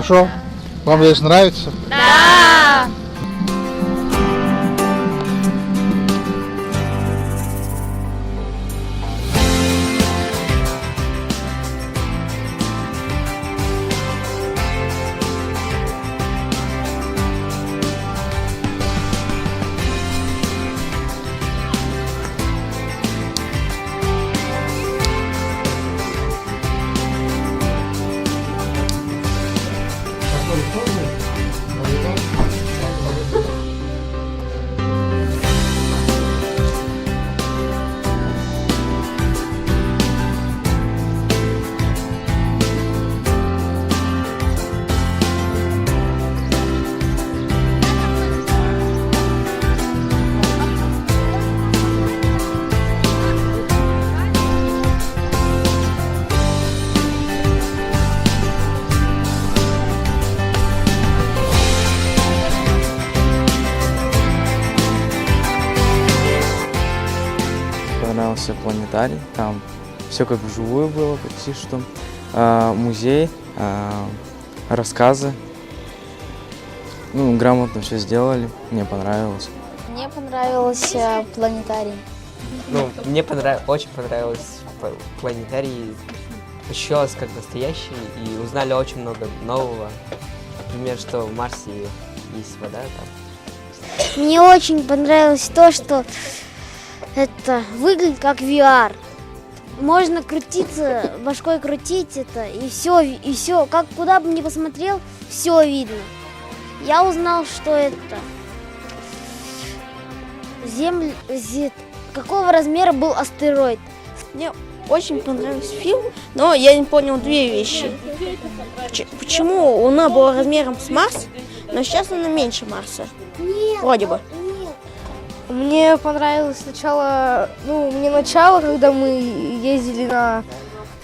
Хорошо? Вам здесь нравится? Да! Понравился планетарий, там все как вживую было, почти что. Музей, рассказы. Ну, грамотно все сделали, мне понравилось. Мне понравился планетарий. Ну, мне очень понравилось планетарий. Ощущалось как настоящий и узнали очень много нового. Например, что в Марсе есть вода там. Мне очень понравилось то, что это выглядит как VR. Можно крутиться, башкой крутить это, и все, как куда бы ни посмотрел, все видно. Я узнал, что это какого размера был астероид. Мне очень понравился фильм, но я не понял две вещи. Почему Луна была размером с Марс, но сейчас она меньше Марса? Нет, вроде бы. Нет. Мне понравилось сначала, мне начало, когда мы ездили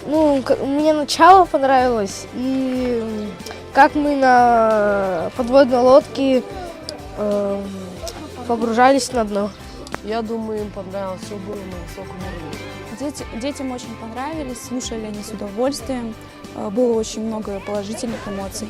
мне начало понравилось, и как мы на подводной лодке погружались на дно. Я думаю, им понравилось, все было на высоком уровне. Детям очень понравились, слушали они с удовольствием, было очень много положительных эмоций.